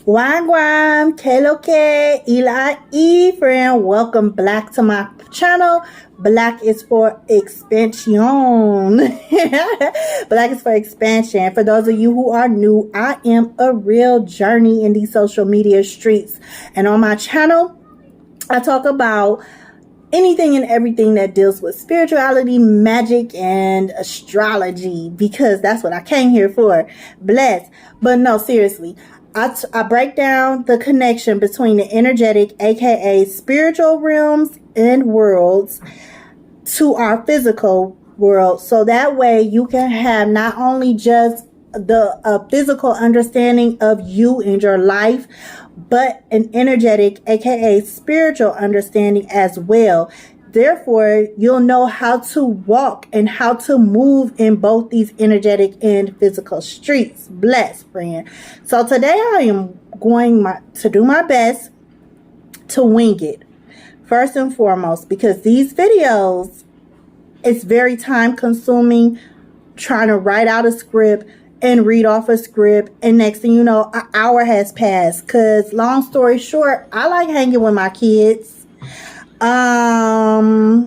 Wagwan, 𝕤𝕤𝕤𝕤, friend. Welcome back to my channel. Black is for expansion. Black is for expansion. For those of you who are new, I am a real journey in these social media streets. And on my channel, I talk about anything and everything that deals with spirituality, magic, and astrology, because that's what I came here for. Bless. But no, seriously. I break down the connection between the energetic, aka spiritual realms and worlds, to our physical world. So that way you can have not only just the physical understanding of you and your life, but an energetic, aka spiritual understanding as well. Therefore, you'll know how to walk and how to move in both these energetic and physical streets. Bless, friend. So today I am going to do my best to wing it. First and foremost, because these videos, it's very time consuming trying to write out a script and read off a script, and next thing you know, an hour has passed. Because long story short, I like hanging with my kids. My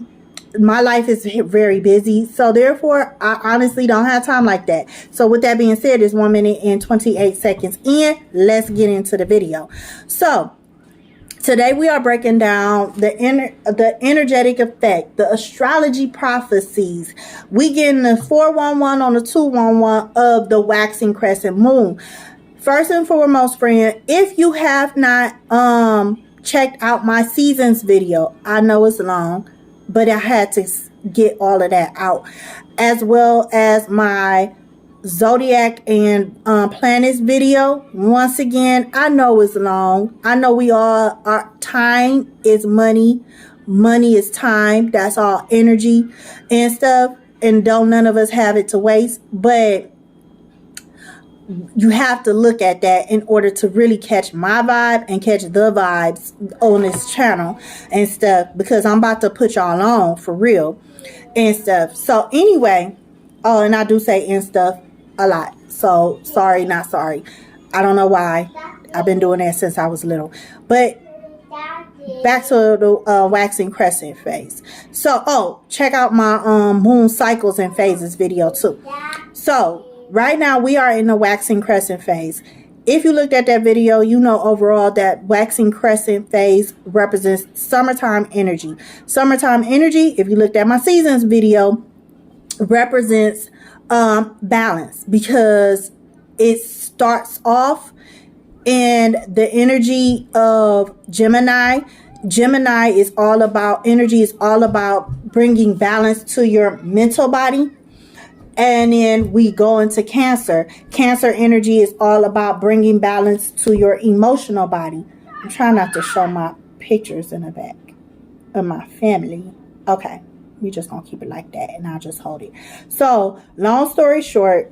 life is very busy, so therefore I honestly don't have time like that. So with that being said, it's 1 minute and 28 seconds in. Let's get into the video. So today we are breaking down the energetic effect, the astrology prophecies. We getting the 411 on the 211 of the waxing crescent moon. First and foremost, friend, if you have not checked out my seasons video, I know it's long, but I had to get all of that out, as well as my zodiac and planets video. Once again, I know it's long. I know we all are. Time is money. Money is time. That's all energy and stuff, and don't none of us have it to waste. But you have to look at that in order to really catch my vibe and catch the vibes on this channel and stuff, because I'm about to put y'all on for real and stuff. So anyway, oh, and I do say and stuff a lot, so sorry, not sorry. I don't know why. I've been doing that since I was little. But back to the waxing crescent phase. So check out my moon cycles and phases video too. So right now we are in the waxing crescent phase. If you looked at that video, you know overall that waxing crescent phase represents summertime energy. Summertime energy, if you looked at my seasons video, represents balance, because it starts off in the energy of Gemini. Gemini is all about energy, is all about bringing balance to your mental body. And then we go into Cancer. Cancer energy is all about bringing balance to your emotional body. I'm trying not to show my pictures in the back of my family. Okay, we just gonna keep it like that, and I'll just hold it. So long story short,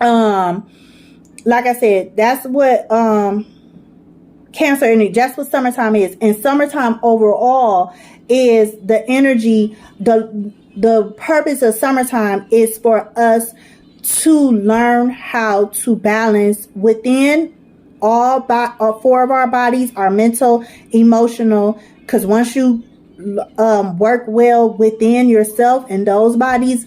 like I said, that's what Cancer energy, that's what summertime is. And summertime overall is the energy, the purpose of summertime is for us to learn how to balance within all four of our bodies, our mental, emotional, because once you work well within yourself and those bodies,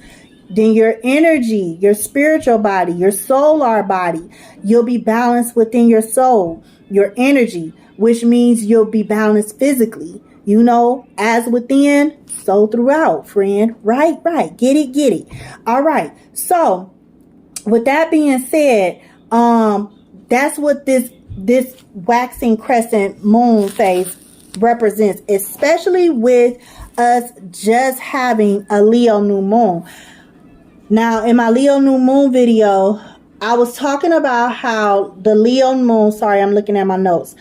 then your energy, your spiritual body, your solar body, you'll be balanced within your soul, your energy, which means you'll be balanced physically. You know, as within, so throughout, friend. Right. Get it. All right. So with that being said, that's what this waxing crescent moon phase represents, especially with us just having a Leo new moon. Now, in my Leo new moon video, I was talking about how the Leo moon, sorry, I'm looking at my notes.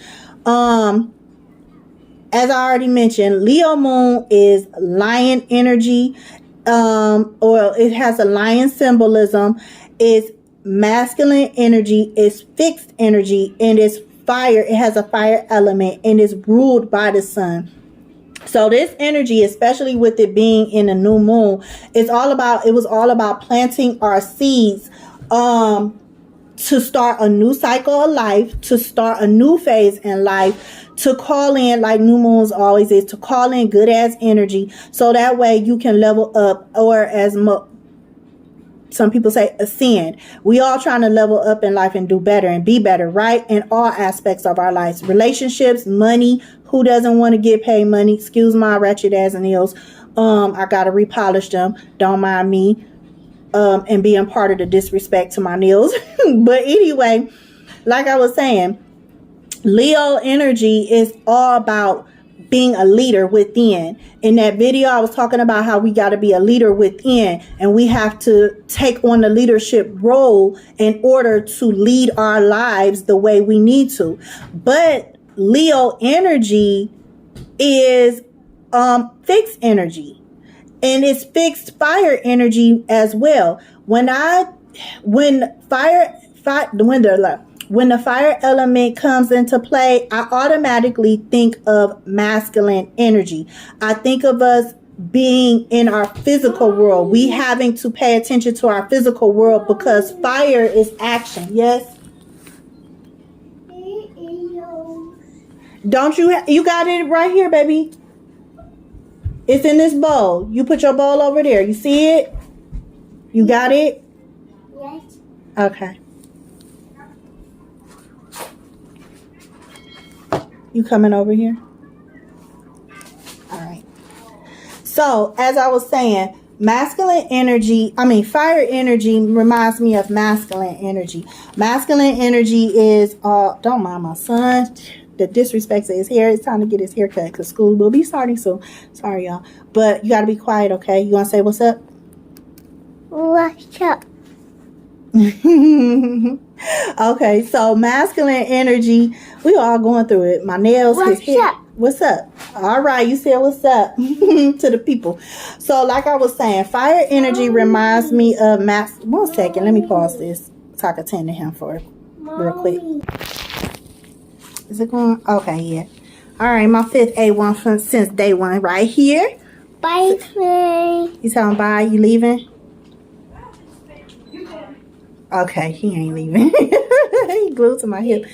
As I already mentioned, Leo moon is lion energy, or it has a lion symbolism. It's masculine energy, it's fixed energy, and it's fire. It has a fire element and is ruled by the sun. So this energy, especially with it being in a new moon, it was all about planting our seeds to start a new cycle of life, to start a new phase in life, to call in, like new moons always is, to call in good ass energy, so that way you can level up, or as some people say, ascend. We all trying to level up in life and do better and be better, right? In all aspects of our lives, relationships, money. Who doesn't want to get paid money? Excuse my wretched ass nails. I gotta repolish them. Don't mind me. And being part of the disrespect to my nails. But anyway, like I was saying, Leo energy is all about being a leader within. In that video, I was talking about how we got to be a leader within, and we have to take on the leadership role in order to lead our lives the way we need to. But Leo energy is fixed energy, and it's fixed fire energy as well. When the fire element comes into play, I automatically think of masculine energy. I think of us being in our physical world. We having to pay attention to our physical world because fire is action. Yes? Don't you got it right here, baby. It's in this bowl. You put your bowl over there. You see it? You got it? Yes. Okay. You coming over here? All right. So, as I was saying, fire energy reminds me of masculine energy. Masculine energy is, don't mind my son that disrespects his hair. It's time to get his hair cut because school will be starting soon. Sorry, y'all. But you got to be quiet, okay? You want to say what's up? What's up? Okay, so masculine energy, we all going through it. My nails, his hair. Up? What's up? All right, you said what's up to the people. So like I was saying, fire energy reminds me of one second, let me pause this so I can tend to him for real quick. Is it going? Okay, yeah. All right, my fifth A1 since day one right here. Bye, Clay. You telling bye? You leaving? Okay, he ain't leaving. He glued to my hip.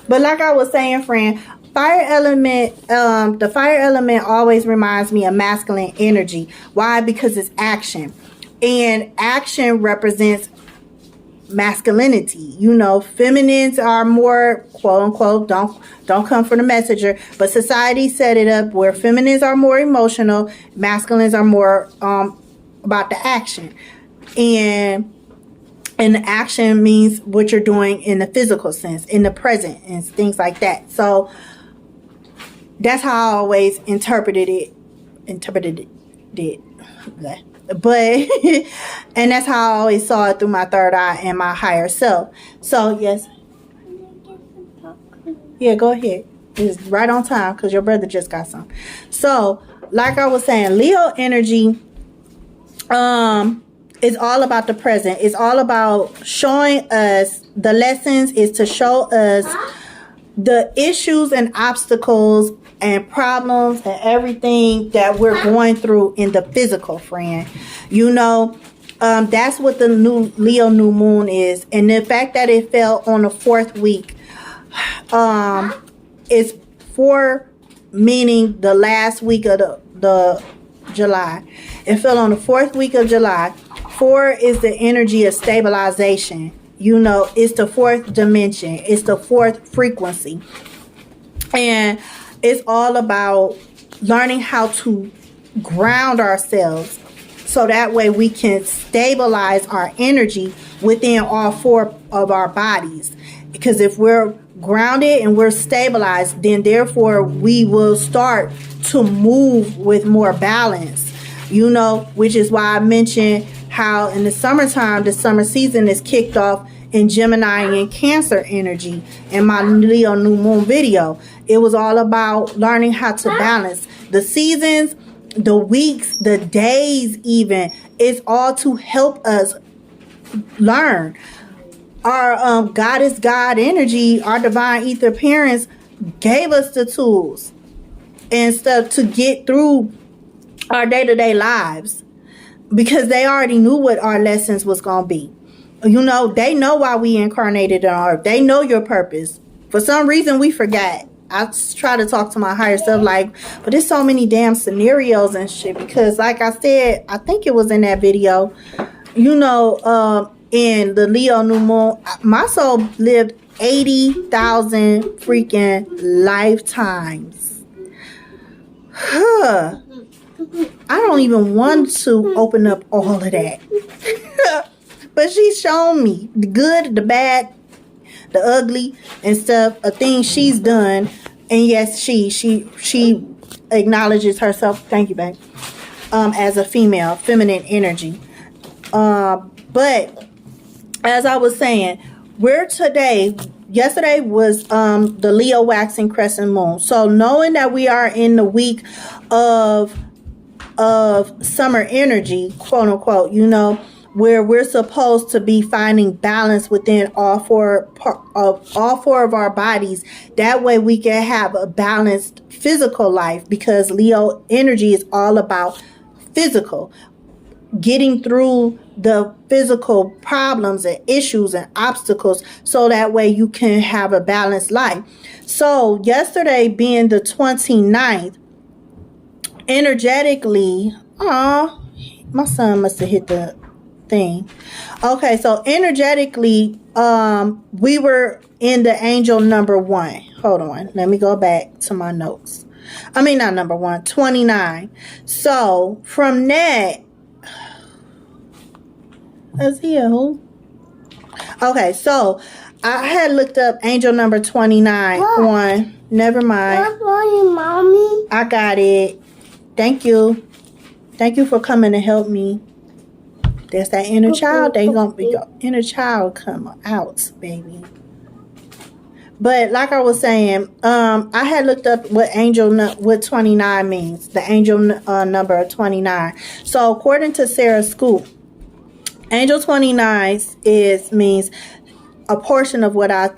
But like I was saying, friend, fire element, the fire element always reminds me of masculine energy. Why? Because it's action. And action represents masculinity. You know, feminines are more, quote unquote, don't come for the messenger, but society set it up where feminines are more emotional, masculines are more about the action. And the action means what you're doing in the physical sense, in the present, and things like that. So that's how I always interpreted it. But and that's how I always saw it through my third eye and my higher self. So yes. Yeah, go ahead. It's right on time because your brother just got some. So like I was saying, Leo energy it's all about the present. It's all about showing us the lessons, is to show us the issues and obstacles and problems and everything that we're going through in the physical, friend. You know, that's what the new Leo new moon is. And the fact that it fell on the 4th week is for meaning the last week of the July. It fell on the 4th week of July. 4 is the energy of stabilization. You know, it's the 4th dimension. It's the 4th frequency. And it's all about learning how to ground ourselves so that way we can stabilize our energy within all 4 of our bodies. Because if we're grounded and we're stabilized, then therefore we will start to move with more balance. You know, which is why I mentioned how in the summertime, the summer season is kicked off in Gemini and Cancer energy in my Leo new moon video. It was all about learning how to balance the seasons, the weeks, the days even. It's all to help us learn. Our goddess God energy, our divine ether parents gave us the tools and stuff to get through our day-to-day lives, because they already knew what our lessons was going to be. You know, they know why we incarnated on earth. They know your purpose. For some reason, we forgot. I try to talk to my higher self like, but there's so many damn scenarios and shit. Because like I said, I think it was in that video, you know, in the Leo new moon, my soul lived 80,000 freaking lifetimes. Huh. I don't even want to open up all of that. But she's shown me the good, the bad, the ugly and stuff, a thing she's done. And yes, she acknowledges herself, thank you, babe, as a female, feminine energy. But as I was saying, yesterday was the Leo waxing crescent moon. So knowing that we are in the week of summer energy, quote unquote, you know, where we're supposed to be finding balance within all four of our bodies. That way we can have a balanced physical life, because Leo energy is all about physical, getting through the physical problems and issues and obstacles, so that way you can have a balanced life. So yesterday being the 29th, energetically, my son must have hit the thing. Okay, so energetically, we were in the angel number 1. Hold on, let me go back to my notes. I mean, not number 1, 29. So from that, is he a who? Okay, so I had looked up angel number 29 on, never mind. What for you, mommy? I got it. Thank you. Thank you for coming to help me. There's that inner child. They gonna be inner child come out, baby. But like I was saying, I had looked up what what 29 means. The angel number 29. So according to Sarah Scoop, angel 29 means a portion of what I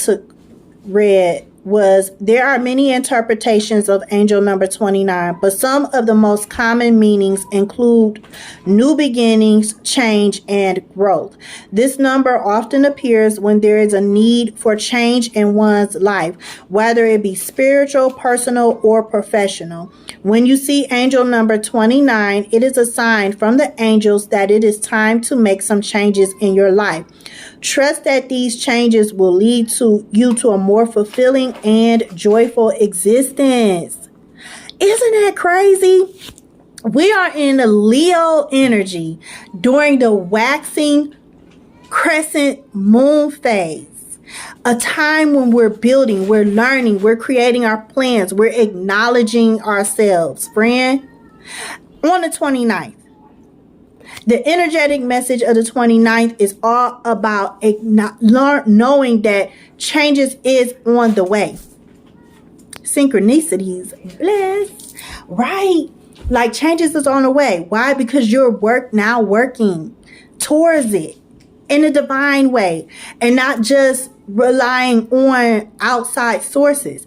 read was, there are many interpretations of angel number 29, but some of the most common meanings include new beginnings, change, and growth. This number often appears when there is a need for change in one's life, whether it be spiritual, personal, or professional. When you see angel number 29, it is a sign from the angels that it is time to make some changes in your life. Trust that these changes will lead you to a more fulfilling and joyful existence. Isn't that crazy? We are in the Leo energy during the waxing crescent moon phase. A time when we're building, we're learning, we're creating our plans, we're acknowledging ourselves, friend. On the 29th. The energetic message of the 29th is all about knowing that changes is on the way. Synchronicities, bless, right? Like changes is on the way. Why? Because you're working towards it in a divine way and not just relying on outside sources.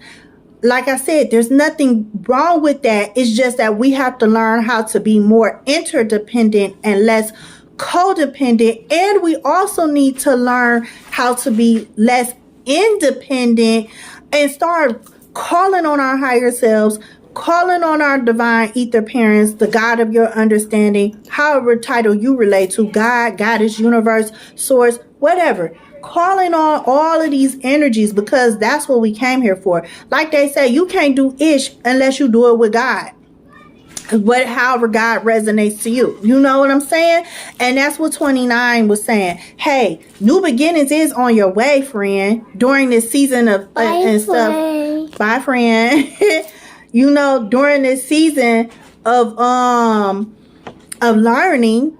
Like I said, there's nothing wrong with that. It's just that we have to learn how to be more interdependent and less codependent. And we also need to learn how to be less independent and start calling on our higher selves, calling on our divine ether parents, the God of your understanding, however title you relate to, God, Goddess, universe, source, whatever. Calling on all of these energies, because that's what we came here for. Like they say, you can't do ish unless you do it with God. However God resonates to you. You know what I'm saying? And that's what 29 was saying. Hey, new beginnings is on your way, friend. During this season of and stuff. Bye, friend. You know, during this season of learning.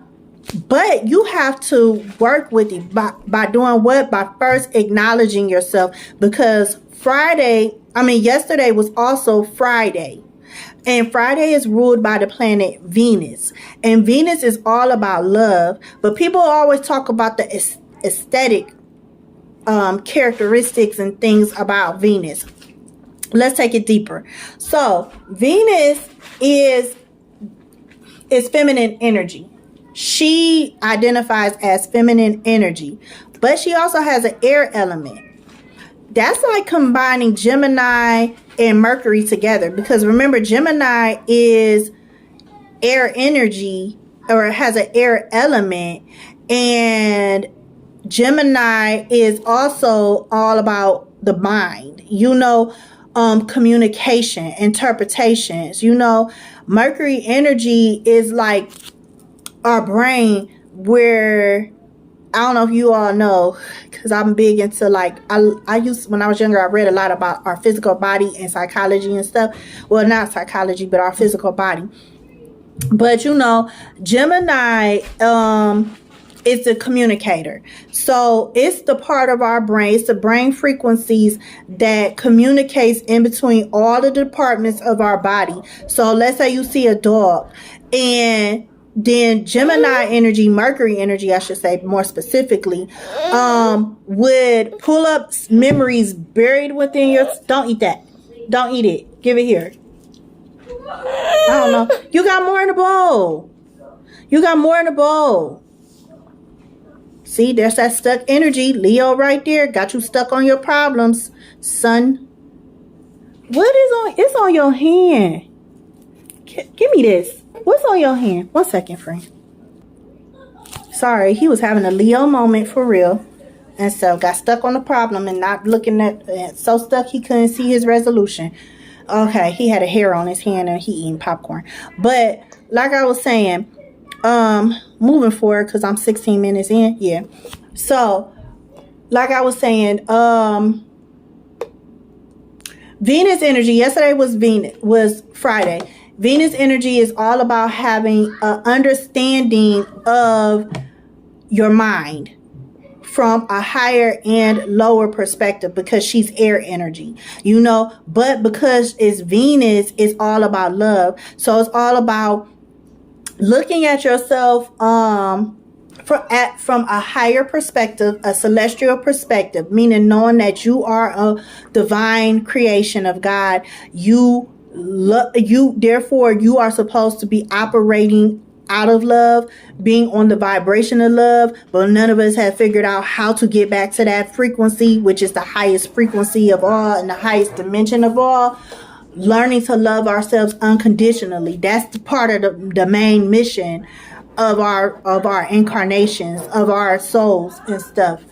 But you have to work with it by doing what? By first acknowledging yourself. Because yesterday was also Friday. And Friday is ruled by the planet Venus. And Venus is all about love. But people always talk about the aesthetic characteristics and things about Venus. Let's take it deeper. So Venus is feminine energy. she identifies as feminine energy, but she also has an air element. That's like combining Gemini and Mercury together, because remember, Gemini is air energy, or has an air element, and Gemini is also all about the mind, communication, interpretations. Mercury energy is like our brain, where I don't know if you all know, because I'm big into I used, when I was younger, I read a lot about our physical body and psychology and stuff. Well, not psychology, but our physical body. But Gemini is the communicator. So it's the part of our brain, it's the brain frequencies that communicates in between all the departments of our body. So let's say you see a dog, and then Gemini energy, Mercury energy, I should say more specifically, would pull up memories buried within your... Don't eat that. Don't eat it. Give it here. I don't know. You got more in the bowl. See, there's that stuck energy. Leo right there. Got you stuck on your problems, son. What is on... It's on your hand. Give me this. What's on your hand? 1 second, friend. Sorry, he was having a Leo moment for real. And so got stuck on the problem and not looking at... so stuck he couldn't see his resolution. Okay, he had a hair on his hand and he eating popcorn. But like I was saying, moving forward, because I'm 16 minutes in. Yeah. So, like I was saying, Venus energy. Yesterday was Friday. Venus energy is all about having an understanding of your mind from a higher and lower perspective, because she's air energy, but because it's Venus, it's all about love. So it's all about looking at yourself from a higher perspective, a celestial perspective, meaning knowing that you are a divine creation of God. Therefore you are supposed to be operating out of love, being on the vibration of love, but none of us have figured out how to get back to that frequency, which is the highest frequency of all and the highest dimension of all. Learning to love ourselves unconditionally. That's the part of the main mission of our incarnations, of our souls and stuff.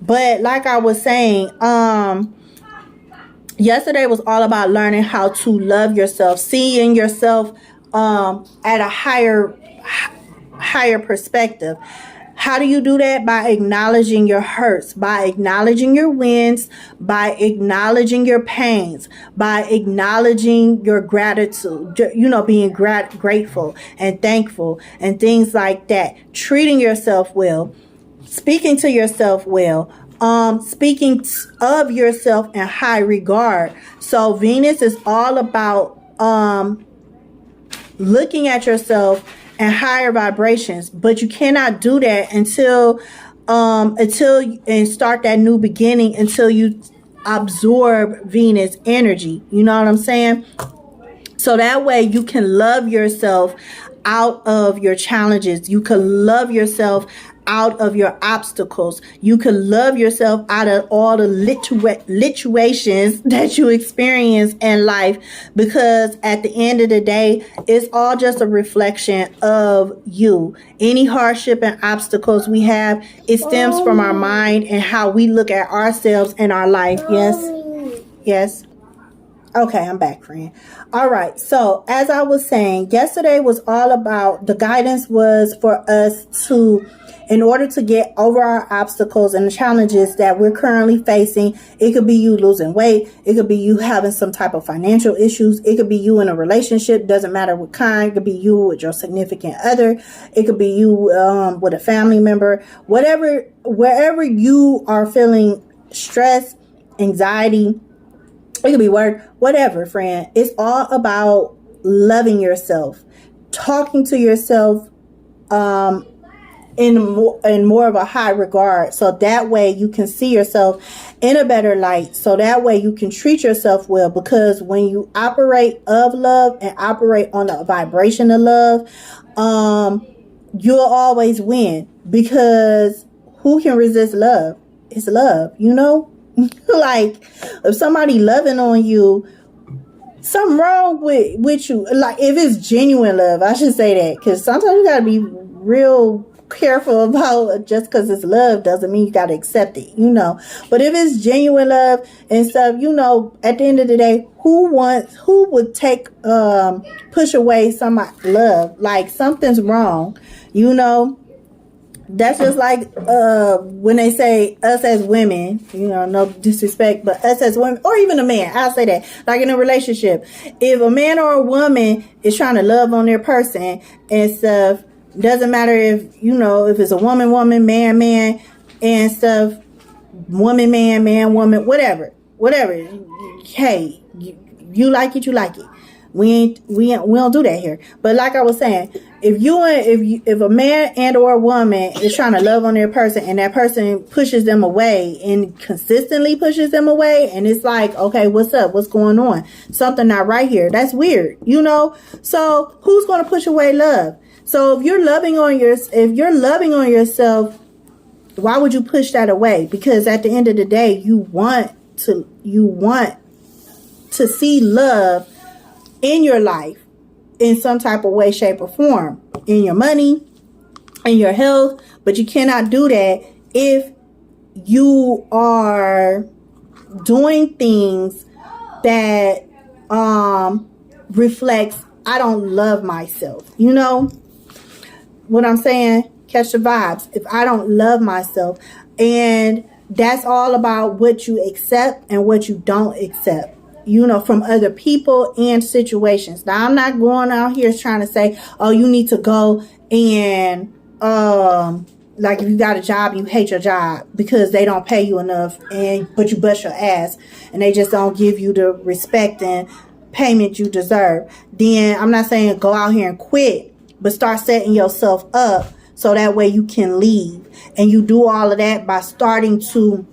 But like I was saying, yesterday was all about learning how to love yourself, seeing yourself at a higher perspective. How do you do that? By acknowledging your hurts, by acknowledging your wins, by acknowledging your pains, by acknowledging your gratitude, being grateful and thankful and things like that. Treating yourself well, speaking to yourself well, speaking of yourself in high regard. So Venus is all about looking at yourself and higher vibrations, but you cannot do that until and start that new beginning until you absorb Venus energy. You know what I'm saying? So that way you can love yourself out of your challenges. You can love yourself out of your obstacles. You can love yourself out of all the situations that you experience in life, because at the end of the day, it's all just a reflection of you. Any hardship and obstacles we have, it stems from our mind and how we look at ourselves and our life. Yes. Okay, I'm back, friend. All right. So as I was saying, yesterday was all about, the guidance was for us to, in order to get over our obstacles and the challenges that we're currently facing. It could be you losing weight. It could be you having some type of financial issues. It could be you in a relationship. Doesn't matter what kind. It could be you with your significant other. It could be you with a family member. Wherever you are feeling stress, anxiety, it could be work, whatever, friend. It's all about loving yourself, talking to yourself in more of a high regard, so that way you can see yourself in a better light, so that way you can treat yourself well. Because when you operate of love and operate on the vibration of love, you'll always win, because who can resist love? It's love, you know? Like, if somebody loving on you, something wrong with you. Like, if it's genuine love, I should say that, because sometimes you gotta be real careful about, just because it's love doesn't mean you gotta accept it, you know. But if it's genuine love and stuff, you know, at the end of the day, who would take push away somebody's love? Like, something's wrong, you know. That's just like when they say us as women, you know, no disrespect, but us as women, or even a man, I'll say that, like in a relationship, if a man or a woman is trying to love on their person and stuff, doesn't matter if, you know, if it's a woman, man, and stuff, woman, man, woman, whatever. Hey, you like it, you like it. We don't do that here. But like I was saying, if a man and or a woman is trying to love on their person, and that person pushes them away and consistently pushes them away, and it's like, okay, what's up? What's going on? Something not right here. That's weird, you know? So who's going to push away love? So if you're loving on yourself, why would you push that away? Because at the end of the day, you want to see love in your life in some type of way, shape, or form, in your money, in your health. But you cannot do that if you are doing things that reflects, I don't love myself, you know what I'm saying? Catch the vibes. If I don't love myself, and that's all about what you accept and what you don't accept, you know, from other people and situations. Now, I'm not going out here trying to say, oh, you need to go and like, if you got a job, you hate your job because they don't pay you enough, but you bust your ass and they just don't give you the respect and payment you deserve. Then I'm not saying go out here and quit, but start setting yourself up so that way you can leave. And you do all of that by starting to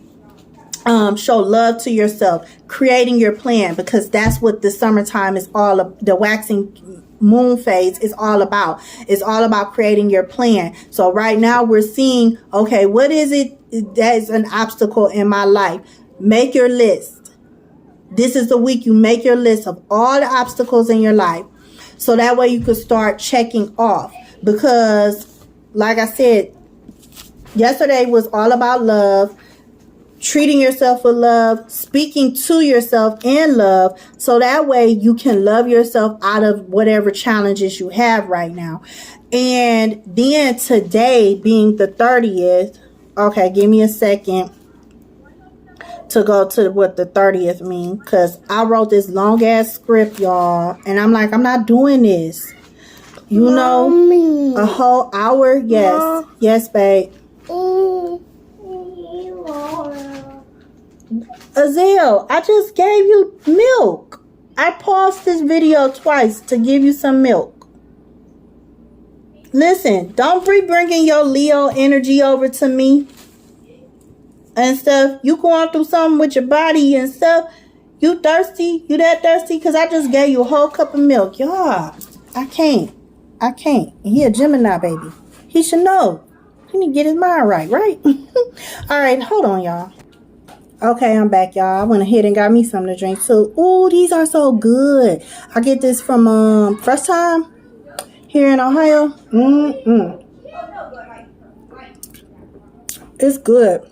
show love to yourself, creating your plan, because that's what the summertime is all of, the waxing moon phase is all about. It's all about creating your plan. So right now we're seeing, okay, what is it that is an obstacle in my life? Make your list. This is the week you make your list of all the obstacles in your life. So that way you could start checking off. Because like I said, yesterday was all about love, treating yourself with love, speaking to yourself in love, so that way you can love yourself out of whatever challenges you have right now. And then today being the 30th, okay, give me a second to go to what the 30th mean, because I wrote this long ass script, y'all, and I'm like, I'm not doing this, you know, a whole hour. Yes, yes, babe. Azel, I just gave you milk. I paused this video twice to give you some milk. Listen, don't be bringing your Leo energy over to me and stuff. You going through something with your body and stuff. You thirsty? You that thirsty? Because I just gave you a whole cup of milk. Y'all, I can't. And he a Gemini, baby. He should know. He need to get his mind right? All right, hold on, y'all. Okay, I'm back, y'all. I went ahead and got me something to drink too. Ooh, these are so good. I get this from First Time here in Ohio. It's good.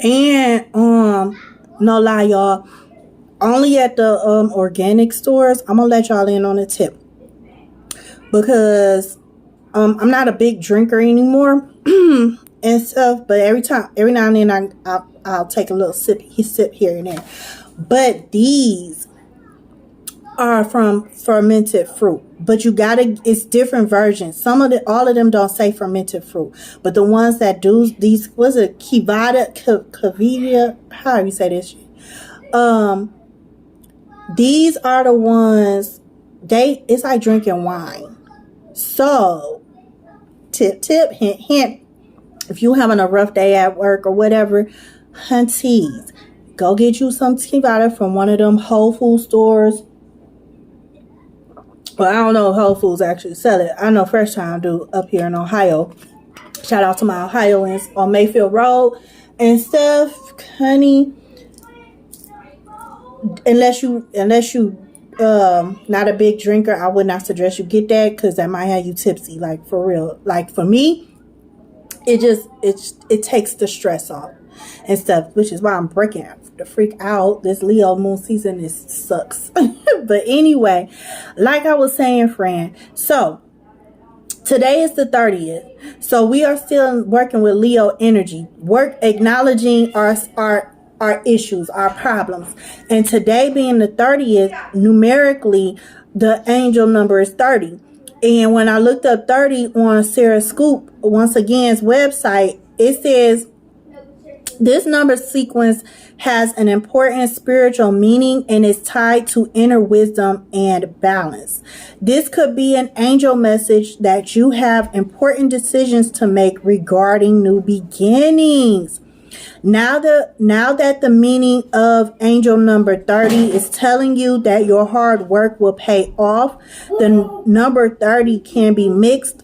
And no lie, y'all, only at the organic stores. I'm gonna let y'all in on a tip, because I'm not a big drinker anymore and stuff, but every now and then I'll take a little sip here and there. But these are from fermented fruit, but it's different versions. All of them don't say fermented fruit, but the ones that do, these, was it 𝕒𝕐𝕒𝕐𝕐, how do you say this? These are the ones, it's like drinking wine. So tip, hint, hint, if you having a rough day at work or whatever, hunties, go get you some tea from one of them Whole Food stores, Well, I don't know if Whole Foods actually sell it. I know Fresh Time do up here in Ohio. Shout out to my Ohioans on Mayfield Road and stuff, honey. Unless you not a big drinker, I would not suggest you get that because that might have you tipsy. Like for real. Like for me, it takes the stress off and stuff, which is why I'm breaking the freak out. This Leo moon season sucks. But anyway, like I was saying, friend, so today is the 30th. So we are still working with Leo energy, acknowledging our issues, our problems. And today being the 30th, numerically, the angel number is 30. And when I looked up 30 on Sarah Scoop, once again's website, it says this number sequence has an important spiritual meaning and is tied to inner wisdom and balance. This could be an angel message that you have important decisions to make regarding new beginnings. Now that the meaning of angel number 30 is telling you that your hard work will pay off, the number 30 can be mixed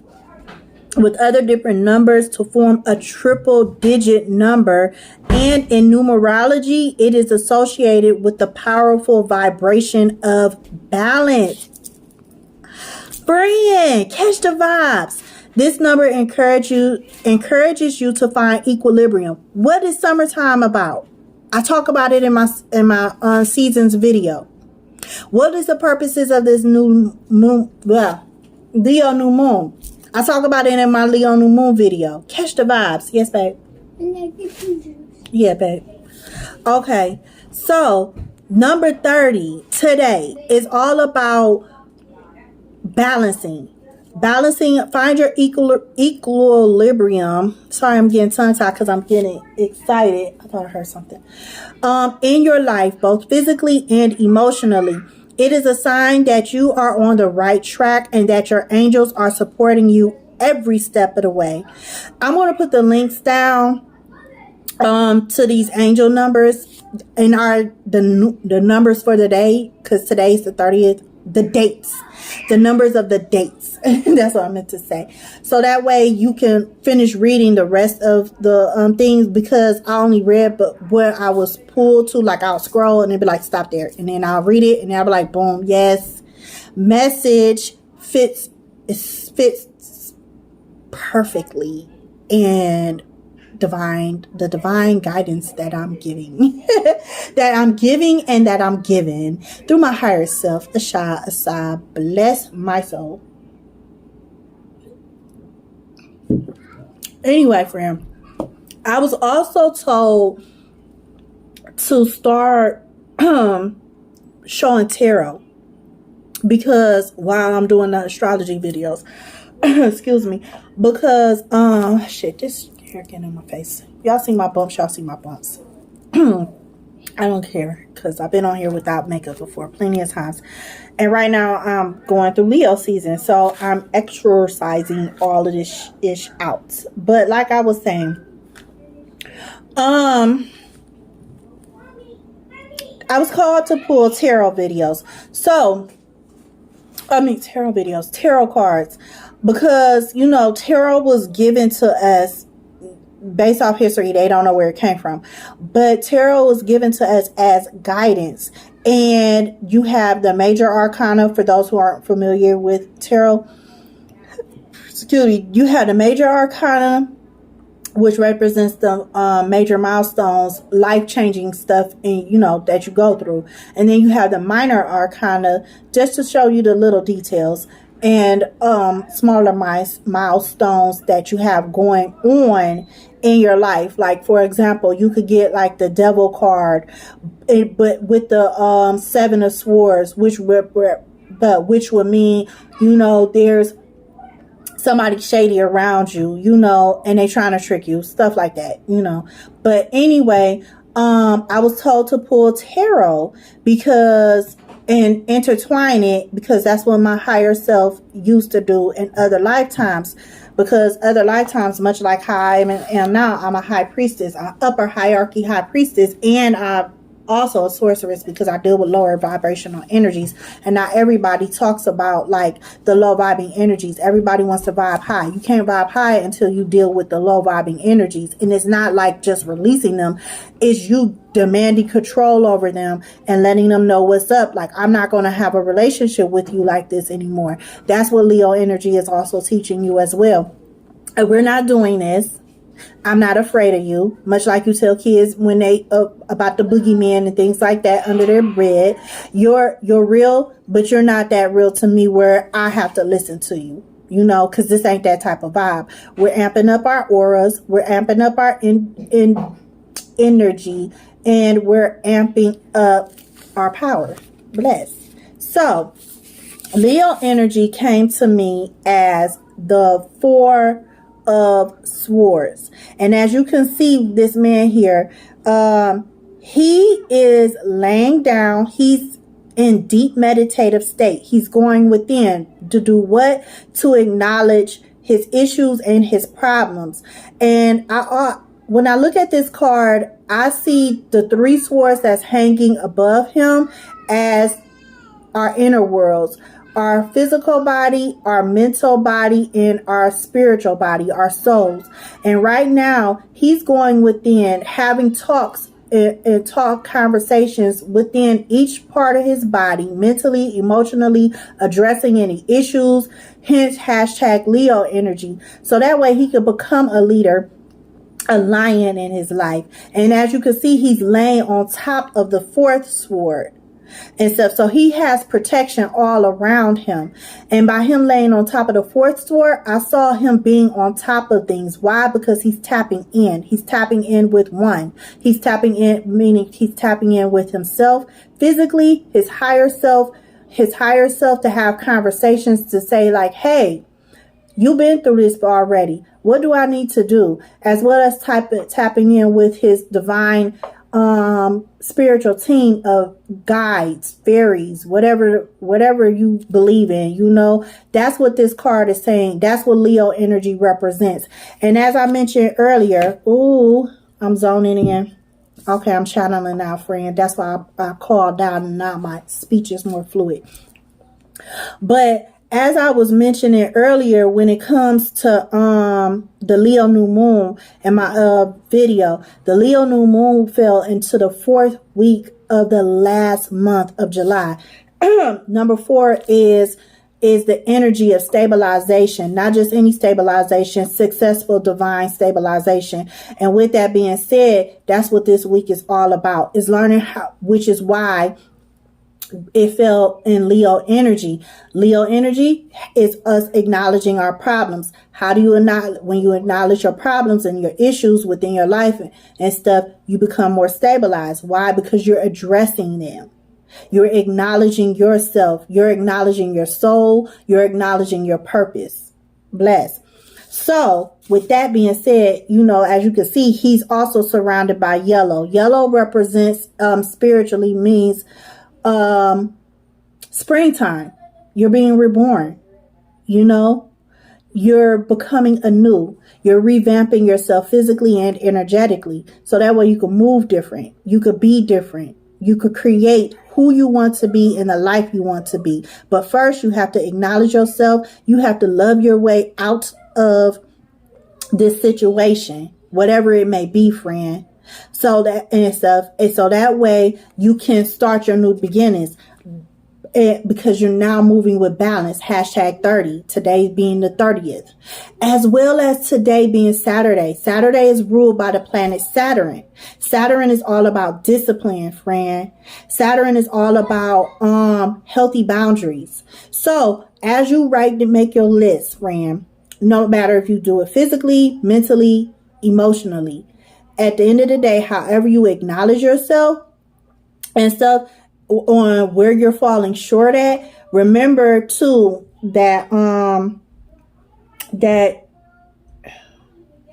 with other different numbers to form a triple digit number. And in numerology, it is associated with the powerful vibration of balance. Friend, catch the vibes. This number encourages you to find equilibrium. What is summertime about? I talk about it in my seasons video. What is the purposes of this new moon? Well, Leo new moon. I talk about it in my Leo new moon video. Catch the vibes. Yes, babe. Yeah, babe. Okay. So, number 30 today is all about balancing. Find your equilibrium. Sorry, I'm getting tongue-tied because I'm getting excited. I thought I heard something. In your life, both physically and emotionally. It is a sign that you are on the right track and that your angels are supporting you every step of the way. I'm going to put the links down to these angel numbers and the numbers for the day, because today's the 30th. The dates, the numbers of the dates. That's what I meant to say. So that way you can finish reading the rest of the things, because I only read but where I was pulled to. Like I'll scroll and it'd be like, stop there, and then I'll read it and I'll be like, boom, yes, message fits perfectly, and the divine guidance that I'm giving and that I'm given through my higher self, 𝕤𝕗𝒊𝒕𝒊𝒐𝒈𝒊𝒄𝒂𝒍. Bless my soul. Anyway, friend, I was also told to start showing tarot, because while I'm doing the astrology videos, excuse me, because shit, this hair getting in my face. Y'all see my bumps, y'all see my bumps. I don't care, because I've been on here without makeup before plenty of times, and right now I'm going through Leo season, so I'm exercising all of this ish out. But like I was saying, I was called to pull tarot videos. Tarot cards, because tarot was given to us based off history. They don't know where it came from, but tarot was given to us as guidance. And you have the major arcana. For those who aren't familiar with tarot, excuse me, you have the major arcana, which represents the major milestones, life-changing stuff, and that you go through. And then you have the minor arcana, just to show you the little details and smaller milestones that you have going on in your life. Like, for example, you could get like the Devil card, but with the 7 of Swords, which would mean there's somebody shady around you, and they trying to trick you, stuff like that, But anyway, I was told to pull tarot and intertwine it, because that's what my higher self used to do in other lifetimes. Because other lifetimes, much like how I am now, I'm a high priestess, an upper hierarchy high priestess, and I also a sorceress because I deal with lower vibrational energies, and not everybody talks about like the low vibing energies. Everybody wants to vibe high. You can't vibe high until you deal with the low vibing energies, and it's not like just releasing them. It's you demanding control over them and letting them know what's up. Like, I'm not going to have a relationship with you like this anymore. That's what Leo energy is also teaching you as well. And we're not doing this. I'm not afraid of you. Much like you tell kids when they about the boogeyman and things like that under their bed. You're real, but you're not that real to me where I have to listen to you. You know, because this ain't that type of vibe. We're amping up our auras. We're amping up our energy, and we're amping up our power. Bless. So, Leo energy came to me as the Four of Swords. And as you can see, this man here, he is laying down. He's in deep meditative state. He's going within to do what? To acknowledge his issues and his problems. And when I look at this card, I see the three swords that's hanging above him as our inner worlds. Our physical body, our mental body, and our spiritual body, our souls. And right now, he's going within, having talks and talk conversations within each part of his body, mentally, emotionally, addressing any issues, hence hashtag Leo energy. So that way he could become a leader, a lion in his life. And as you can see, he's laying on top of the fourth sword and stuff. So he has protection all around him. And by him laying on top of the fourth sword, I saw him being on top of things. Why? Because he's tapping in. He's tapping in with one. He's tapping in, meaning he's tapping in with himself, physically, his higher self to have conversations to say like, hey, you've been through this already. What do I need to do? As well as tapping in with his divine spiritual team of guides, fairies, whatever you believe in, you know. That's what this card is saying. That's what Leo energy represents. And as I mentioned earlier, I'm zoning in. Okay, I'm channeling now, friend. That's why I called down and now my speech is more fluid. But as I was mentioning earlier, when it comes to the Leo new moon in my video, the Leo new moon fell into the 4th week of the last month of July. Number 4 is the energy of stabilization, not just any stabilization, successful divine stabilization. And with that being said, that's what this week is all about, is learning how, which is why it fell in Leo energy. Leo energy is us acknowledging our problems. How do you acknowledge? When you acknowledge your problems and your issues within your life and stuff, you become more stabilized. Why? Because you're addressing them. You're acknowledging yourself. You're acknowledging your soul. You're acknowledging your purpose. Bless. So with that being said, you know, as you can see, he's also surrounded by yellow. Yellow represents, spiritually means springtime. You're being reborn. You know, you're becoming anew. You're revamping yourself physically and energetically. So that way you can move different. You could be different. You could create who you want to be in the life you want to be. But first you have to acknowledge yourself. You have to love your way out of this situation, whatever it may be, friend. So that and stuff, and so that way you can start your new beginnings, because you're now moving with balance. Hashtag 30. Today being the 30th, as well as today being Saturday. Saturday is ruled by the planet Saturn. Saturn is all about discipline, friend. Saturn is all about healthy boundaries. So as you make your list, friend, no matter if you do it physically, mentally, emotionally, at the end of the day, however you acknowledge yourself and stuff on where you're falling short at, remember too that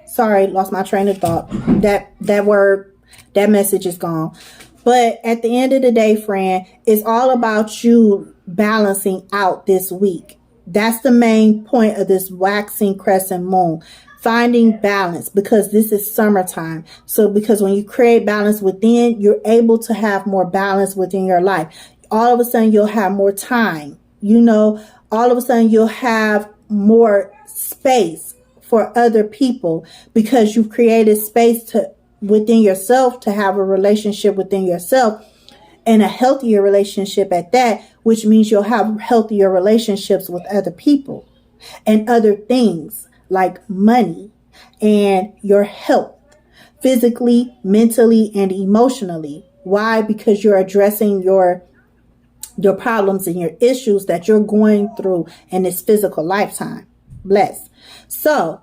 sorry, lost my train of thought. That message is gone. But at the end of the day, friend, it's all about you balancing out this week. That's the main point of this waxing crescent moon. finding balance, because this is summertime. So because when you create balance within, you're able to have more balance within your life. All of a sudden you'll have more time, all of a sudden you'll have more space for other people, because you've created space within yourself to have a relationship within yourself, and a healthier relationship at that, which means you'll have healthier relationships with other people and other things like money and your health, physically, mentally, and emotionally. Why? Because you're addressing your problems and your issues that you're going through in this physical lifetime. Bless. So,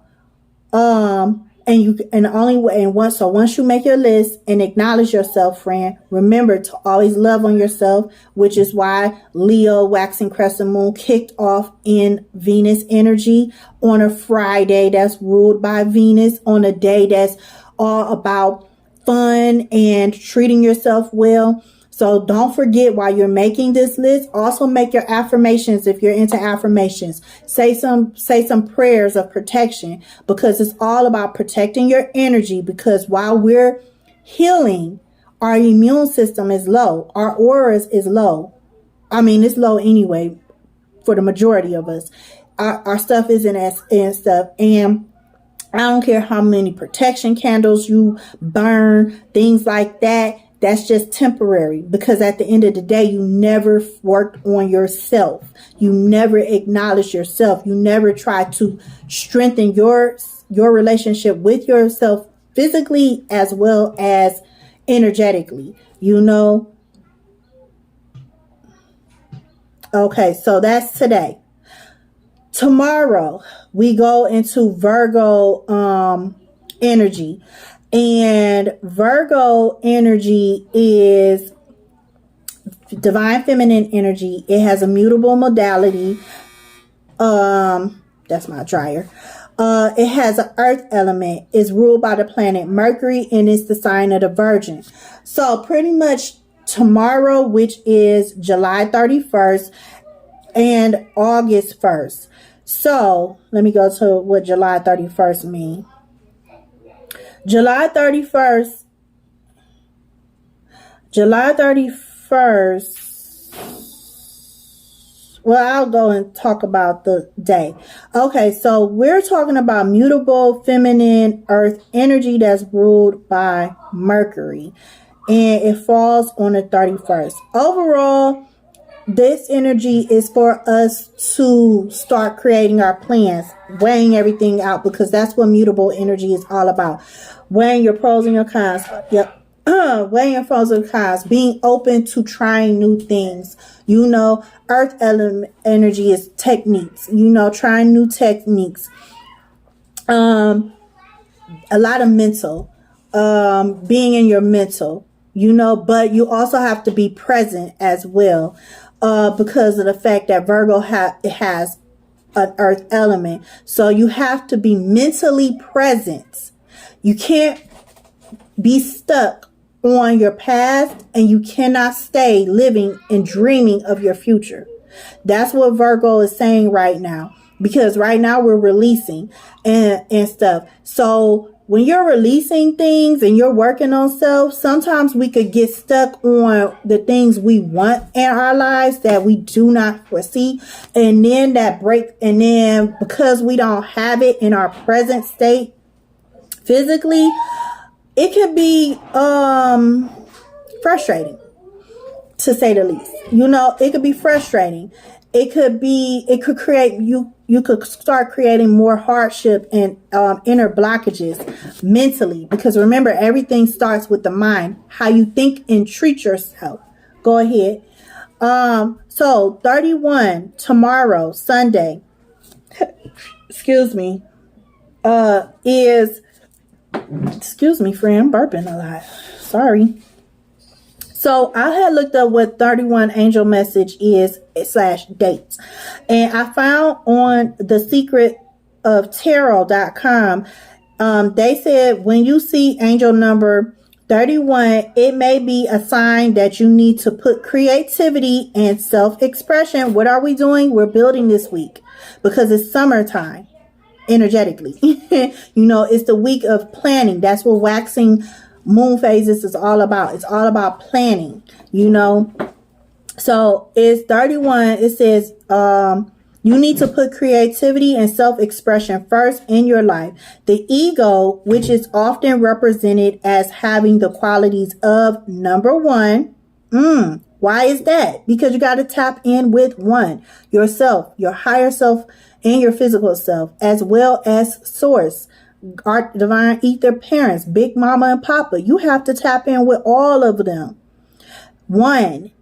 once you make your list and acknowledge yourself, friend, remember to always love on yourself, which is why Leo Waxing Crescent Moon kicked off in Venus energy on a Friday that's ruled by Venus, on a day that's all about fun and treating yourself well. So don't forget, while you're making this list, also make your affirmations. If you're into affirmations, say some prayers of protection, because it's all about protecting your energy. Because while we're healing, our immune system is low. Our auras is low. I mean, it's low anyway for the majority of us. Our stuff isn't and stuff. And I don't care how many protection candles you burn, things like that. That's just temporary, because at the end of the day, you never worked on yourself. You never acknowledge yourself. You never try to strengthen your relationship with yourself physically as well as energetically, Okay, so that's today. Tomorrow, we go into Virgo energy. And Virgo energy is divine feminine energy. It has a mutable modality. That's my dryer. It has an earth element. It's ruled by the planet Mercury, and it's the sign of the Virgin. So pretty much tomorrow, which is July 31st and August 1st. So let me go to what July 31st means. July 31st, well, I'll go and talk about the day. Okay, so we're talking about mutable feminine earth energy that's ruled by Mercury, and it falls on the 31st. Overall, this energy is for us to start creating our plans, weighing everything out, because that's what mutable energy is all about. Weighing your pros and your cons. Yep. Weighing your pros and cons. Being open to trying new things. Earth element energy is techniques. Trying new techniques. A lot of mental. Being in your mental. But you also have to be present as well. Because of the fact that Virgo has an earth element. So you have to be mentally present. You can't be stuck on your past, and you cannot stay living and dreaming of your future. That's what Virgo is saying right now, because right now we're releasing and stuff. So when you're releasing things and you're working on self, sometimes we could get stuck on the things we want in our lives that we do not foresee. And then because we don't have it in our present state physically, it can be frustrating, to say the least. It could be frustrating. It could create, you could start creating more hardship and inner blockages mentally, because remember, everything starts with the mind, how you think and treat yourself. Go ahead. So 31 tomorrow, Sunday, excuse me, excuse me, friend, I'm burping a lot. Sorry. So I had looked up what 31 angel message is /dates. And I found on 𝕒𝕐𝒐𝒔𝒊𝒄𝒂𝒍.com, they said when you see angel number 31, it may be a sign that you need to put creativity and self-expression. What are we doing? We're building this week because it's summertime. energetically. It's the week of planning. That's what waxing moon phases is all about. It's all about planning, So it's 31. It says, you need to put creativity and self-expression first in your life. The ego, which is often represented as having the qualities of number one. Why is that? Because you got to tap in with one, yourself, your higher self, and your physical self, as well as source, our divine ether parents, big mama and papa. You have to tap in with all of them. One,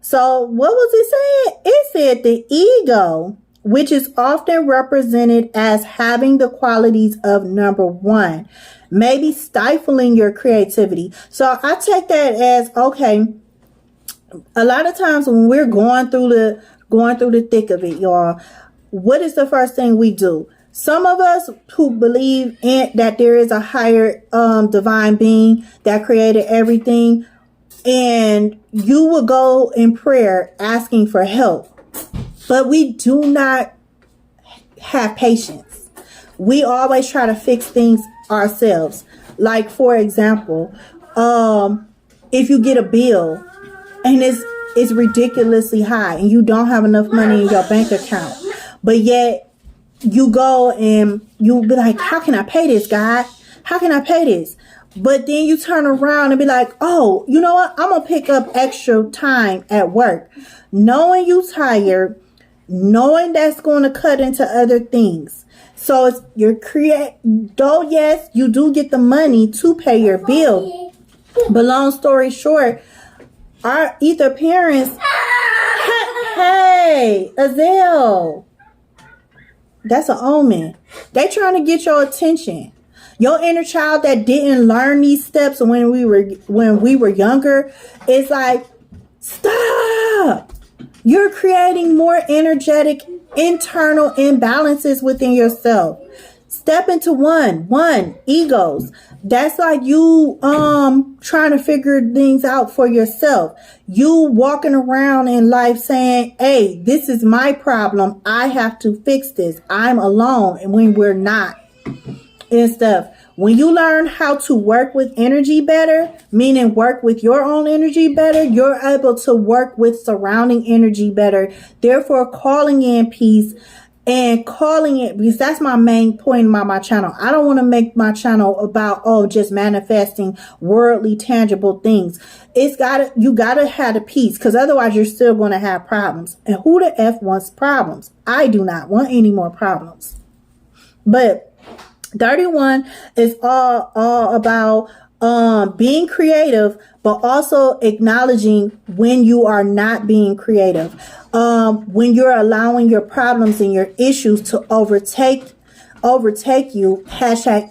So what was it saying? It said the ego, which is often represented as having the qualities of number one, maybe stifling your creativity. So I take that as, okay, a lot of times when we're going through the thick of it, y'all, what is the first thing we do? Some of us who believe in that there is a higher divine being that created everything, and you will go in prayer asking for help, but we do not have patience. We always try to fix things ourselves. Like, for example, if you get a bill and it's ridiculously high and you don't have enough money in your bank account, but yet you go and you be like, how can I pay this, God? How can I pay this? But then you turn around and be like, oh, you know what? I'm going to pick up extra time at work. Knowing you tired, knowing that's going to cut into other things. So it's though, yes, you do get the money to pay your bill. But long story short, our ether parents, hey, 𝕤𝒂, that's an omen. They trying to get your attention. Your inner child that didn't learn these steps when we were younger, it's like, stop. You're creating more energetic internal imbalances within yourself. Step into one egos. That's like you trying to figure things out for yourself. You walking around in life saying, hey, this is my problem. I have to fix this. I'm alone. And when we're not. And stuff. When you learn how to work with energy better, meaning work with your own energy better, you're able to work with surrounding energy better. Therefore, calling in peace and calling it, because that's my main point about my channel. I don't want to make my channel about, just manifesting worldly, tangible things. You gotta have the peace, because otherwise you're still going to have problems. And who the F wants problems? I do not want any more problems. But 31 is all about being creative, but also acknowledging when you are not being creative. When you're allowing your problems and your issues to overtake you,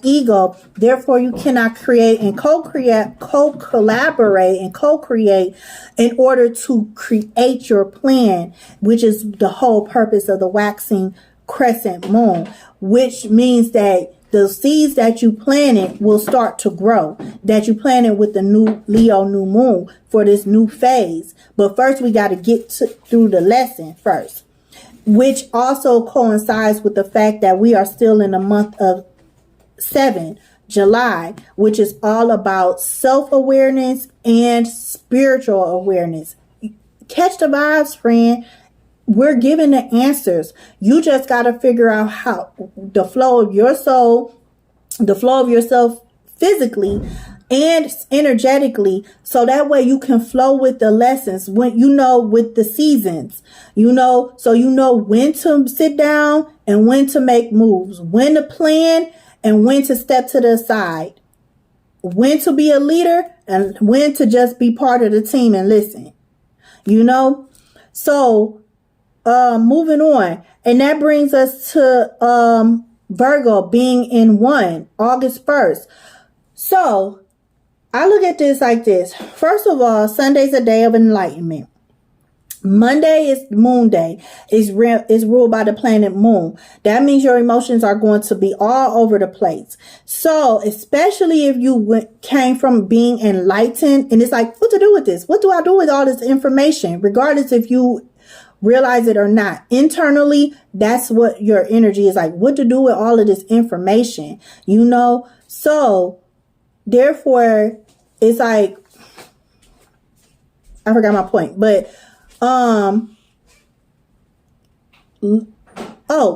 #ego. Therefore, you cannot create and co-collaborate and co-create in order to create your plan, which is the whole purpose of the waxing crescent moon, which means that the seeds that you planted will start to grow, that you planted with the new Leo new moon for this new phase. But first, we got to get through the lesson first, which also coincides with the fact that we are still in the month of 7, July, which is all about self-awareness and spiritual awareness. Catch the vibes, friend. We're given the answers. You just got to figure out how the flow of your soul, the flow of yourself physically and energetically, so that way you can flow with the lessons, when with the seasons, so when to sit down and when to make moves, when to plan and when to step to the side, when to be a leader and when to just be part of the team and listen, so moving on. And that brings us to Virgo being in 1, August 1st. So I look at this like this. First of all, Sunday's a day of enlightenment. Monday is Moon Day. Is ruled by the planet Moon. That means your emotions are going to be all over the place. So especially if you came from being enlightened, and it's like, what to do with this? What do I do with all this information? Regardless if you realize it or not. Internally, that's what your energy is like. What to do with all of this information, you know? So therefore, it's like, I forgot my point, but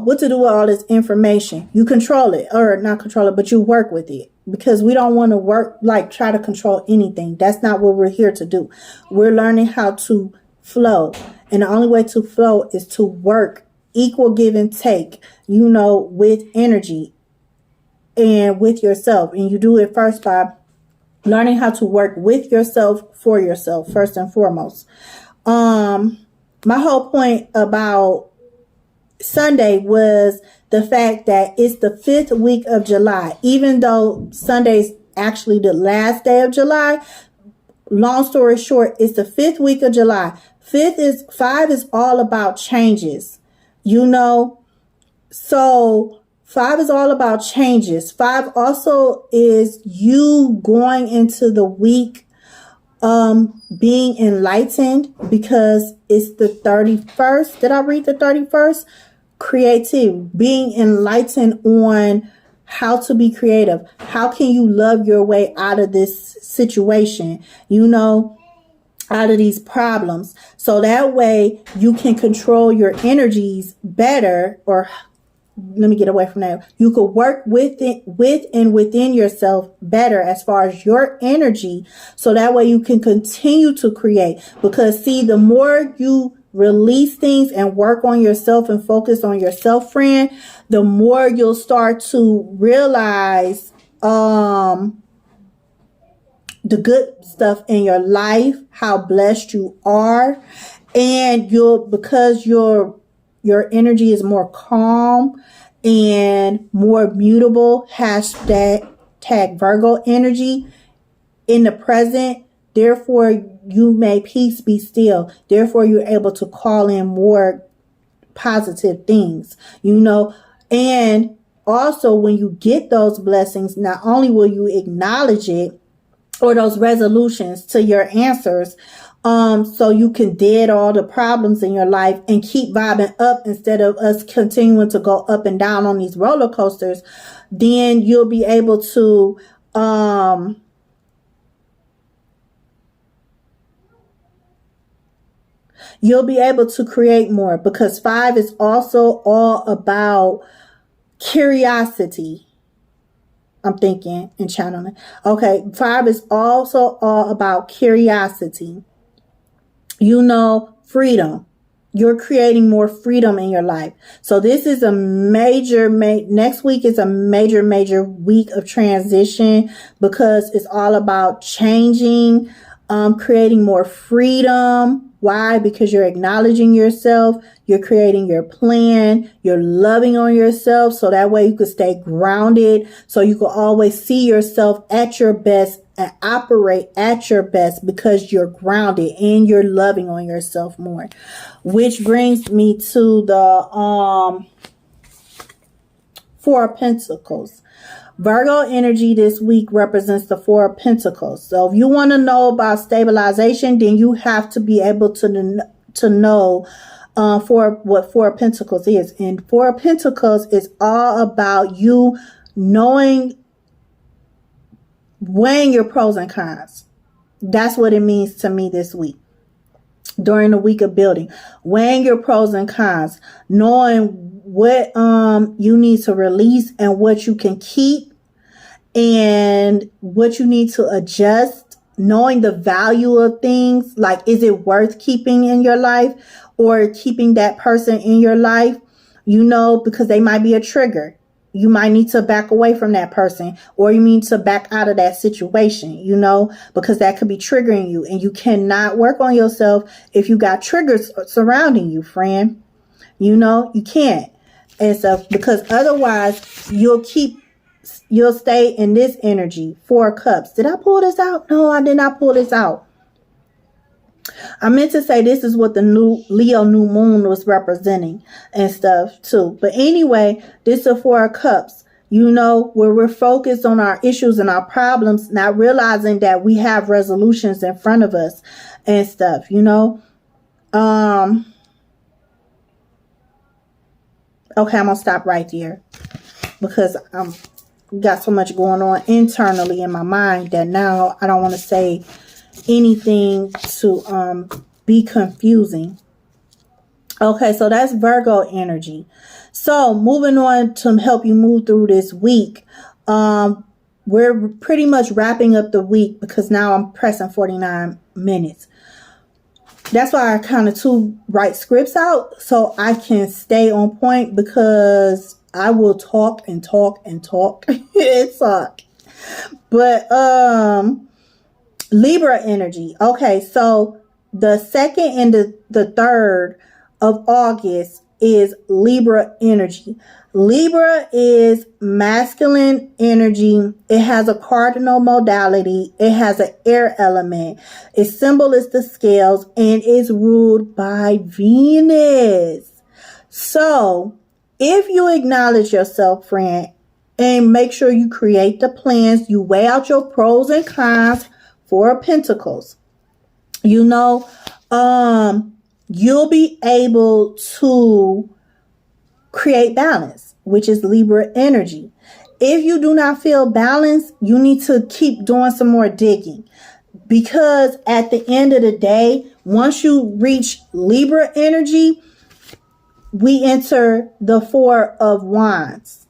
what to do with all this information? You control it, or not control it, but you work with it, because we don't want to try to control anything. That's not what we're here to do. We're learning how to flow, and the only way to flow is to work, equal give and take, you know, with energy and with yourself. And you do it first by learning how to work with yourself, for yourself, first and foremost. My whole point about Sunday was the fact that it's the 5th week of July. Even though Sunday's actually the last day of July, long story short, it's the 5th week of July. 5 is all about changes, you know. So 5 is all about changes. 5 also is you going into the week being enlightened, because it's the 31st. Did I read the 31st? Creative, being enlightened on how to be creative. How can you love your way out of this situation, you know, out of these problems, so that way you can control your energies better. Or let me get away from that. You could work with and within yourself better as far as your energy, so that way you can continue to create. Because see, the more you release things and work on yourself and focus on yourself, friend, the more you'll start to realize the good stuff in your life, how blessed you are, and because your energy is more calm and more mutable, hashtag Virgo energy in the present. Therefore, you may peace be still. Therefore, you're able to call in more positive things, you know. And also, when you get those blessings, not only will you acknowledge it, or those resolutions to your answers, so you can dead all the problems in your life and keep vibing up instead of us continuing to go up and down on these roller coasters, then you'll be able to create more, because 5 is also all about curiosity. I'm thinking and channeling. Okay, 5 is also all about curiosity. You know, freedom. You're creating more freedom in your life. So this is a next week is a major week of transition, because it's all about changing, creating more freedom. Why? Because you're acknowledging yourself, you're creating your plan, you're loving on yourself, so that way you can stay grounded, so you can always see yourself at your best and operate at your best, because you're grounded and you're loving on yourself more. Which brings me to the 4 of Pentacles. Virgo energy this week represents the 4 of Pentacles. So if you want to know about stabilization, then you have to be able to know what 4 of Pentacles is. And 4 of Pentacles is all about you weighing your pros and cons. That's what it means to me this week. During the week of building, weighing your pros and cons, knowing what you need to release and what you can keep and what you need to adjust, knowing the value of things, like is it worth keeping in your life or keeping that person in your life, you know, because they might be a trigger. You might need to back away from that person, or you need to back out of that situation, you know, because that could be triggering you, and you cannot work on yourself if you got triggers surrounding you, friend. You know, you can't. And so, because otherwise you'll stay in this energy. 4 of Cups. Did I pull this out? No, I did not pull this out. I meant to say this is what the new Leo new moon was representing and stuff too. But anyway, this is a 4 of Cups, you know, where we're focused on our issues and our problems, not realizing that we have resolutions in front of us and stuff, you know. Okay, I'm going to stop right there because got so much going on internally in my mind that now I don't want to say anything to be confusing. Okay, so that's Virgo energy. So moving on to help you move through this week. We're pretty much wrapping up the week because now I'm pressing 49 minutes. That's why I kind of write scripts out so I can stay on point, because I will talk and talk and talk. It sucks. But Libra energy. Okay, so the 2nd and the 3rd of August is Libra energy. Libra is masculine energy. It has a cardinal modality. It has an air element. Its symbol is the scales and is ruled by Venus. So if you acknowledge yourself, friend, and make sure you create the plans, you weigh out your pros and cons, 4 of Pentacles, you'll be able to create balance, which is Libra energy. If you do not feel balanced, you need to keep doing some more digging, because at the end of the day, once you reach Libra energy, we enter the 4 of Wands.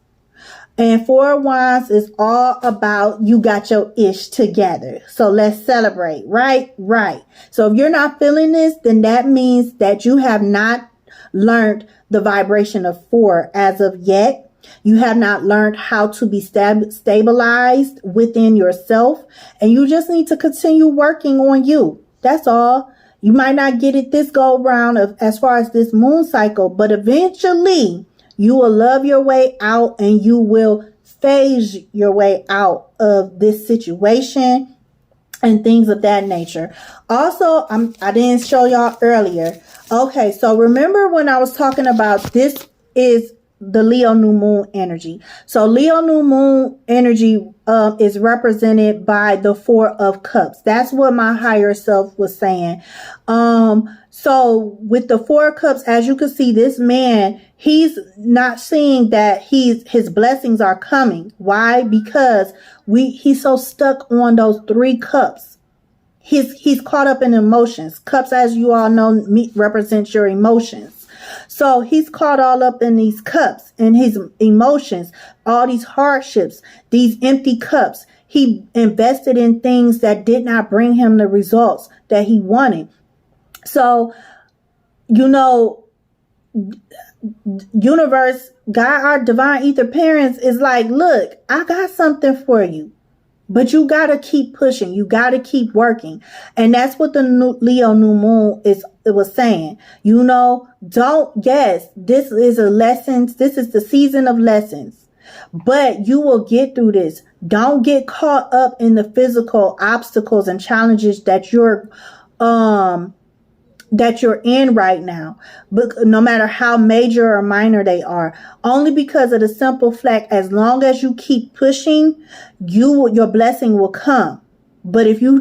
And 4 of Wands is all about you got your ish together. So let's celebrate, right? Right. So if you're not feeling this, then that means that you have not learned the vibration of 4 as of yet. You have not learned how to be stabilized within yourself. And you just need to continue working on you. That's all. You might not get it this go round as far as this moon cycle, but eventually you will love your way out and you will phase your way out of this situation and things of that nature. Also, I didn't show y'all earlier. Okay, so remember when I was talking about this is the Leo new moon energy. So Leo new moon energy is represented by the 4 of Cups. That's what my higher self was saying. So with the 4 of Cups, as you can see, this man, he's not seeing that his blessings are coming. Why? Because he's so stuck on those 3 cups. He's caught up in emotions. Cups, as you all know, represents your emotions. So he's caught all up in these cups and his emotions, all these hardships, these empty cups. He invested in things that did not bring him the results that he wanted. So, universe, God, our divine ether parents is like, look, I got something for you. But you got to keep pushing. You got to keep working. And that's what the Leo new moon was saying. This is a lesson. This is the season of lessons. But you will get through this. Don't get caught up in the physical obstacles and challenges that you're in right now, but no matter how major or minor they are, only because of the simple fact, as long as you keep pushing, your blessing will come. But if you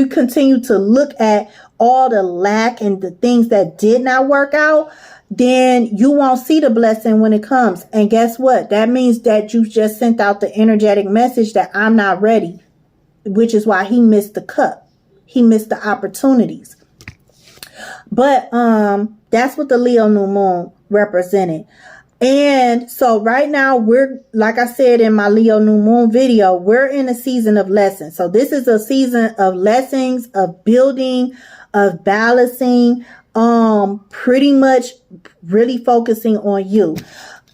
continue to look at all the lack and the things that did not work out, then you won't see the blessing when it comes. And guess what? That means that you just sent out the energetic message that I'm not ready, which is why he missed the cup. He missed the opportunities. But that's what the Leo new moon represented. And so right now we're, like I said in my Leo new moon video, we're in a season of lessons. So this is a season of lessons, of building, of balancing, pretty much really focusing on you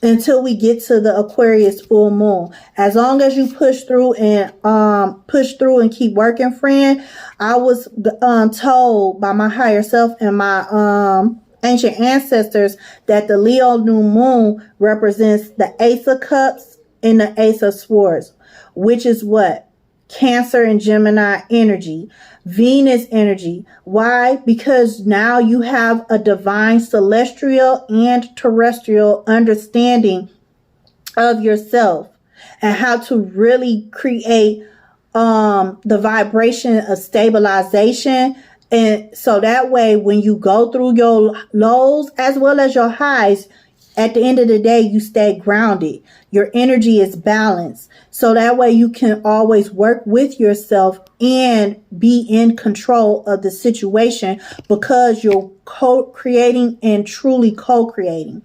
until we get to the Aquarius full moon. As long as you push through and keep working, friend. I was told by my higher self and my ancient ancestors that the Leo new moon represents the Ace of Cups and the Ace of Swords, which is what? Cancer and Gemini energy, Venus energy. Why? Because now you have a divine celestial and terrestrial understanding of yourself and how to really create the vibration of stabilization. And so that way, when you go through your lows as well as your highs, at the end of the day, you stay grounded. Your energy is balanced. So that way you can always work with yourself and be in control of the situation because you're co-creating and truly co-creating.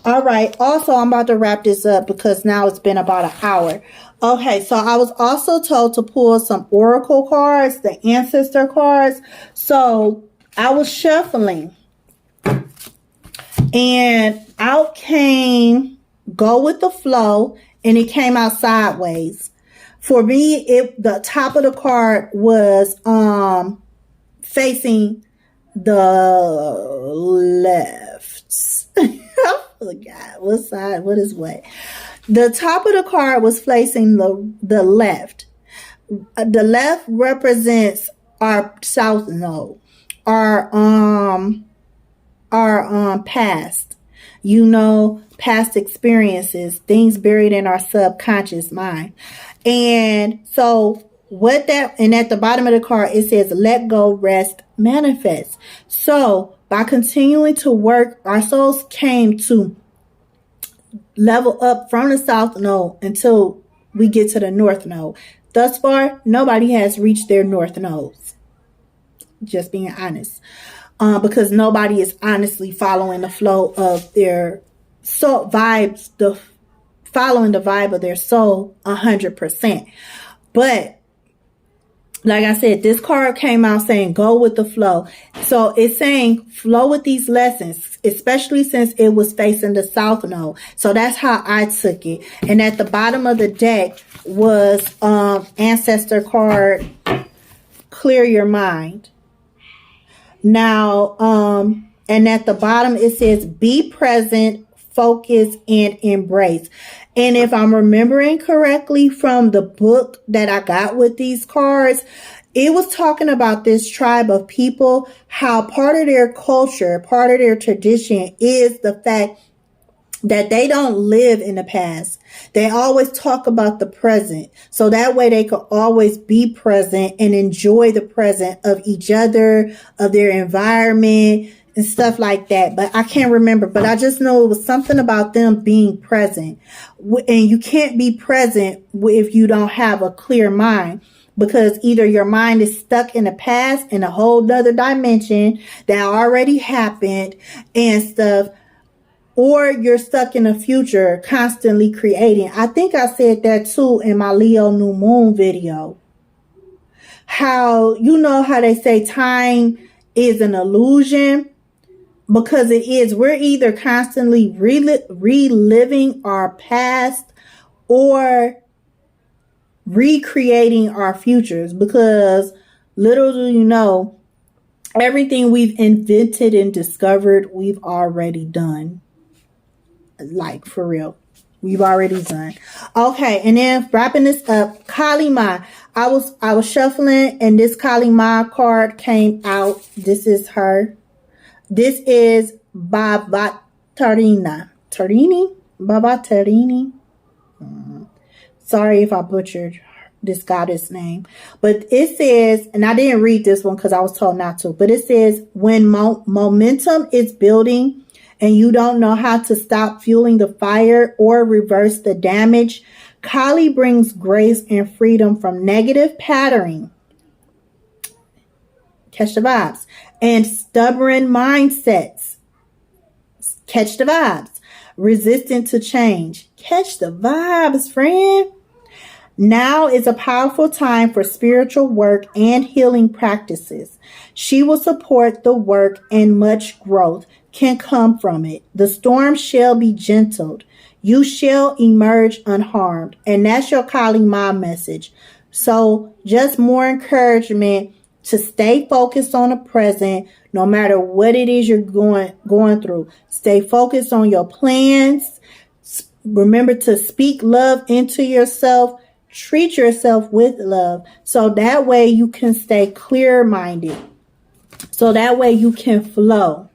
All right. Also, I'm about to wrap this up because now it's been about an hour. Okay. So I was also told to pull some oracle cards, the ancestor cards. So I was shuffling and out came go with the flow, and it came out sideways. For me, the top of the card was facing the left. I forgot what side, what is what. The top of the card was facing the left. The left represents our south node, our past, past experiences, things buried in our subconscious mind. And so and at the bottom of the card, it says, let go, rest, manifest. So by continuing to work, our souls came to level up from the south node until we get to the north node. Thus far, nobody has reached their north nodes. Just being honest. Because nobody is honestly following the flow of their soul vibes, following the vibe of their soul 100%. But like I said, this card came out saying go with the flow. So it's saying flow with these lessons, especially since it was facing the south node. So that's how I took it. And at the bottom of the deck was ancestor card, clear your mind. Now, and at the bottom it says be present, focus, and embrace. And if I'm remembering correctly from the book that I got with these cards, it was talking about this tribe of people, how part of their culture, part of their tradition is the fact that they don't live in the past. They always talk about the present. So that way they could always be present and enjoy the present of each other, of their environment, and stuff like that. But I can't remember, but I just know it was something about them being present. And you can't be present if you don't have a clear mind, because either your mind is stuck in the past in a whole nother dimension that already happened and stuff, or you're stuck in the future constantly creating. I think I said that too in my Leo new moon video. How they say time is an illusion. Because it is. We're either constantly reliving our past or recreating our futures. Because little do you know, everything we've invented and discovered, we've already done. Like, for real. We've already done. Okay, and then wrapping this up, Kali Ma. I was shuffling and this Kali Ma card came out. This is her. This is 𝕤𝕤𝕤𝕤. Sorry if I butchered this goddess name. But it says, and I didn't read this one because I was told not to, but it says, when momentum is building and you don't know how to stop fueling the fire or reverse the damage, Kali brings grace and freedom from negative patterning. Catch the vibes. And stubborn mindsets. Catch the vibes. Resistant to change. Catch the vibes, friend. Now is a powerful time for spiritual work and healing practices. She will support the work and much growth can come from it. The storm shall be gentled. You shall emerge unharmed. And that's your Kali Ma message. So just more encouragement to stay focused on the present, no matter what it is you're going through. Stay focused on your plans. Remember to speak love into yourself. Treat yourself with love. So that way you can stay clear-minded. So that way you can flow.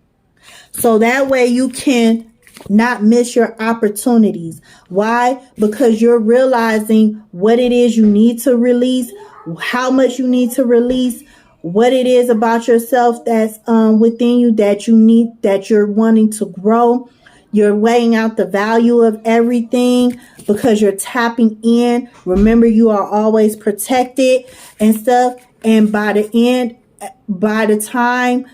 So that way you can not miss your opportunities. Why? Because you're realizing what it is you need to release, how much you need to release, what it is about yourself that's within you that you need, that you're wanting to grow. You're weighing out the value of everything because you're tapping in. Remember, you are always protected and stuff. And by the time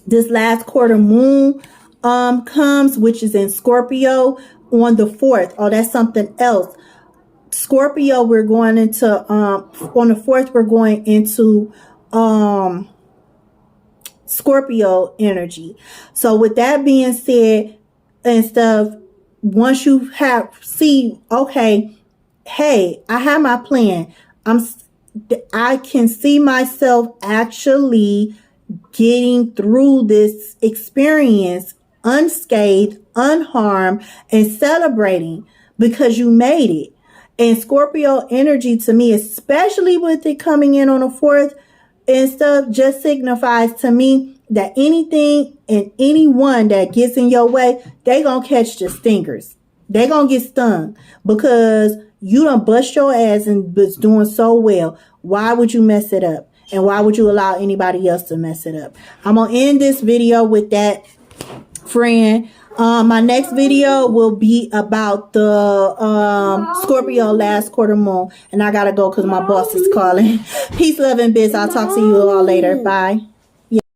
this last quarter moon comes, which is in Scorpio on the 4th. Oh, that's something else. Scorpio, we're going into on the 4th, we're going into Scorpio energy. So with that being said and stuff, once you okay, hey, I have my plan. I can see myself actually getting through this experience unscathed, unharmed, and celebrating because you made it. And Scorpio energy to me, especially with it coming in on the 4th and stuff, just signifies to me that anything and anyone that gets in your way, they gonna catch the stingers. They gonna get stung because you done bust your ass and was doing so well. Why would you mess it up? And why would you allow anybody else to mess it up? I'm gonna end this video with that, friend. My next video will be about the Scorpio last quarter moon. And I gotta go because my boss is calling. Peace, love, and biz. I'll talk to you all later. Bye.